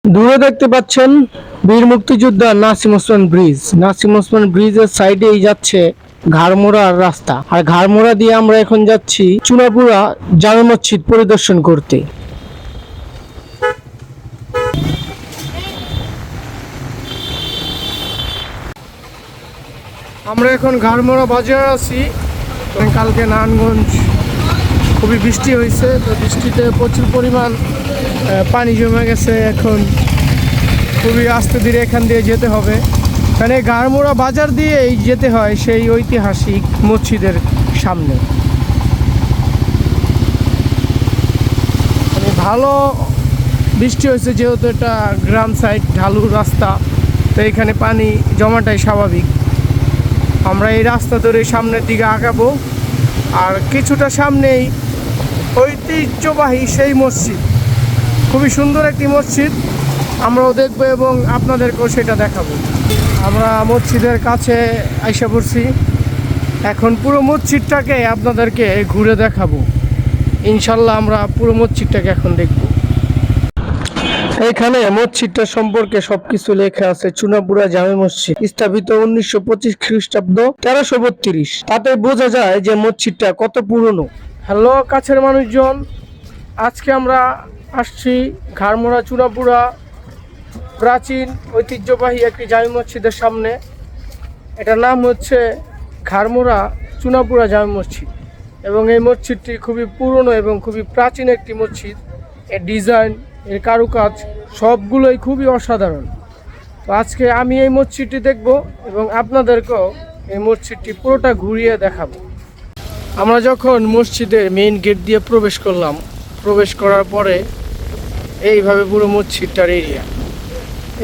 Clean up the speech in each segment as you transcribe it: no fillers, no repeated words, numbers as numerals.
দূরে দেখতে পাচ্ছেন বীর মুক্তিযোদ্ধা নাসিম ওসমান ব্রিজ। নাসিম ওসমান ব্রিজের সাইডেই যাচ্ছে ঘাড়মোড়ার রাস্তা, আর ঘাড়মোড়া দিয়ে আমরা এখন যাচ্ছি চুনাপুরা জামে মসজিদ পরিদর্শন করতে। আমরা এখন ঘাড়মোড়া বাজারে আছি। কালকে নারায়ণগঞ্জ খুবই বৃষ্টি হয়েছে, তো বৃষ্টিতে প্রচুর পরিমাণ পানি জমে গেছে। এখন খুবই আস্তে ধীরে এখান দিয়ে যেতে হবে, মানে ঘাড়মোড়া বাজার দিয়েই যেতে হয় সেই ঐতিহাসিক মসজিদের সামনে। মানে ভালো বৃষ্টি হয়েছে, যেহেতু এটা গ্রাম সাইড, ঢালু রাস্তা, তো এখানে পানি জমাটাই স্বাভাবিক। আমরা এই রাস্তা ধরে সামনের দিকে আগাবো, আর কিছুটা সামনেই ঐতিহ্যবাহী সেই মসজিদ, খুবই সুন্দর একটি মসজিদ, আমরাও দেখব এবং আপনাদেরকেও সেটা দেখাবো। আমরা মসজিদের কাছে আইসা পড়ছি, এখন পুরো মসজিদটাকে আপনাদেরকে ঘুরে দেখাবো। ইনশাল্লাহ আমরা পুরো মসজিদটাকে এখন দেখব। এখানে মসজিদটা সম্পর্কে সবকিছু লেখা আছে। চুনাপুরা জামে মসজিদ স্থাপিত 1925 খ্রিস্টাব্দ 1332। তাতে বোঝা যায় যে মসজিদটা কত পুরনো। হ্যালো কাছের মানুষজন, আজকে আমরা আসছি ঘাড়মোড়া চুনাপুরা প্রাচীন ঐতিহ্যবাহী একটি জামে মসজিদের সামনে। এটার নাম হচ্ছে ঘাড়মোড়া চুনাপুরা জামে মসজিদ, এবং এই মসজিদটি খুবই পুরনো এবং খুবই প্রাচীন একটি মসজিদ। এর ডিজাইন, এর কারুকাজ সবগুলোই খুবই অসাধারণ। তো আজকে আমি এই মসজিদটি দেখব এবং আপনাদেরকেও এই মসজিদটি পুরোটা ঘুরিয়ে দেখাবো। আমরা যখন মসজিদের মেইন গেট দিয়ে প্রবেশ করলাম, প্রবেশ করার পরে এইভাবে পুরো মসজিদটার এরিয়া।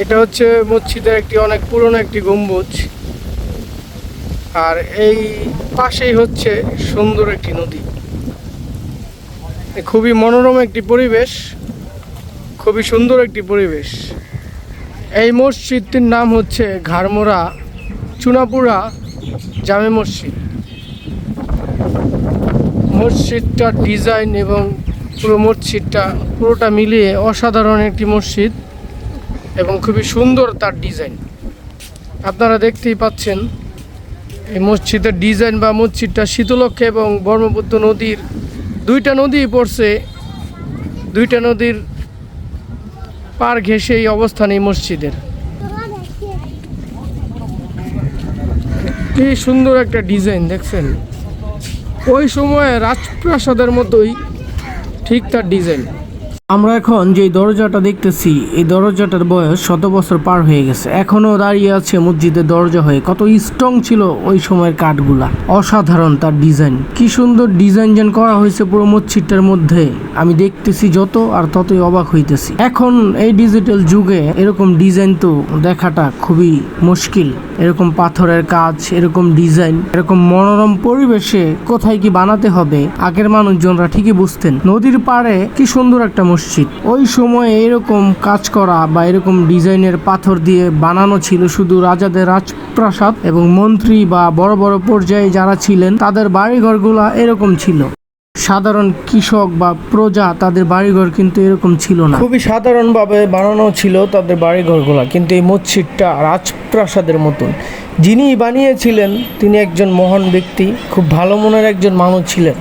এটা হচ্ছে মসজিদের একটি অনেক পুরনো একটি গম্বুজ, আর এই পাশেই হচ্ছে সুন্দর একটি নদী। খুবই মনোরম একটি পরিবেশ, খুবই সুন্দর একটি পরিবেশ। এই মসজিদটির নাম হচ্ছে ঘাড়মোড়া চুনাপুরা জামে মসজিদ। মসজিদটার ডিজাইন এবং পুরো মসজিদটা পুরোটা মিলিয়ে অসাধারণ একটি মসজিদ, এবং খুবই সুন্দর তার ডিজাইন। আপনারা দেখতেই পাচ্ছেন এই মসজিদের ডিজাইন বা মসজিদটা শীতলক্ষা এবং ব্রহ্মপুত্র নদীর দুইটা নদী পড়ছে, দুইটা নদীর পার ঘেঁষে এই অবস্থান এই মসজিদের। কি সুন্দর একটা ডিজাইন দেখছেন, ওই সময় রাজপ্রাসাদের মতোই ঠিক তার ডিজাইন। আমরা এখন যে দরজাটা দেখতেছি, এই দরজাটার বয়স 100 বছর পার হয়ে গেছে, এখনো দাঁড়িয়ে আছে মসজিদের দরজা হয়ে। কত স্ট্রং ছিল ওই সময়ের কাঠগুলা, অসাধারণ তার ডিজাইন। কি সুন্দর ডিজাইন যেন করা হয়েছে পুরো মসজিদটার মধ্যে। আমি দেখতেছি যত আর ততই অবাক হইতেছি। এখন এই ডিজিটাল যুগে এরকম ডিজাইন তো দেখাটা খুবই মুশকিল। এরকম পাথরের কাজ, এরকম ডিজাইন, এরকম মনোরম পরিবেশে কোথায় কি বানাতে হবে, আগের মানুষজনরা ঠিকই বুঝতেন। নদীর পাড়ে কি সুন্দর একটা মসজিদ, ওই সময় এরকম কাজ করা বা এরকম ডিজাইনের পাথর দিয়ে বানানো ছিল শুধু রাজাদের রাজপ্রাসাদ এবং মন্ত্রী বা বড় বড় পর্যায়ে যারা ছিলেন তাদের বাড়িঘরগুলা এরকম ছিল। সাধারণ কৃষক বা প্রজা তাদের বাড়িঘর কিন্তু এরকম ছিল না, খুবই সাধারণভাবে বানানো ছিল তাদের বাড়িঘরগুলা। কিন্তু এই মসজিদটা রাজপ্রাসাদের মতন। যিনি বানিয়েছিলেন তিনি একজন মহান ব্যক্তি, খুব ভালো মনের একজন মানুষ ছিলেন।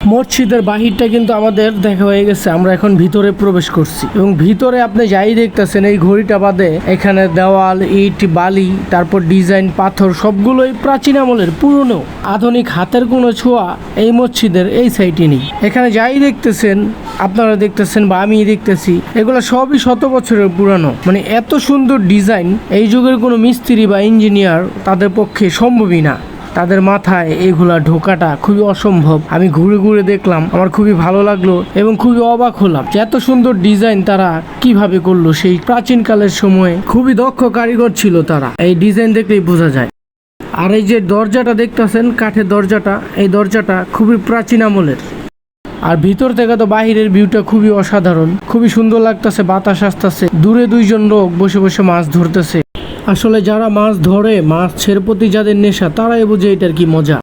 মসজিদের বাহিরটা কিন্তু আমাদের দেখা হয়ে গেছে, আমরা এখন ভিতরে প্রবেশ করছি, এবং ভিতরে আপনি যাই দেখতেছেন এই ঘড়িটা বাদে এখানে দেওয়াল, ইট, বালি, তারপর ডিজাইন, পাথর সবগুলোই প্রাচীন আমলের, পুরনো। আধুনিক হাতের কোনো ছোঁয়া এই মসজিদের এই সাইডে নেই। এখানে যাই দেখতেছেন, আপনারা দেখতেছেন বা আমি দেখতেছি, এগুলো সবই 100 বছরের পুরানো। মানে এত সুন্দর ডিজাইন এই যুগের কোনো মিস্ত্রি বা ইঞ্জিনিয়ার তাদের পক্ষে সম্ভবই না, তাদের মাথায় এগুলা ঢোকাটা খুবই অসম্ভব। আমি ঘুরে ঘুরে দেখলাম, আমার খুবই ভালো লাগলো এবং খুবই অবাক হলাম যে এত সুন্দর ডিজাইন তারা কিভাবে করলো। সেই প্রাচীন কালের সময়ে খুবই দক্ষ কারিগর ছিল তারা, এই ডিজাইন দেখলেই বোঝা যায়। আর এই যে দরজাটা দেখতেছেন, কাঠের দরজাটা, এই দরজাটা খুবই প্রাচীন আমলের। আর ভিতর থেকে তো বাহিরের ভিউটা খুবই অসাধারণ, খুবই সুন্দর লাগতেছে, বাতাস আসতেছে, দূরে দুইজন লোক বসে বসে মাছ ধরতেছে। আসলে যারা মাছ ধরে, মাছের প্রতি যাদের নেশা, তারাই বোঝে এটার কি মজা।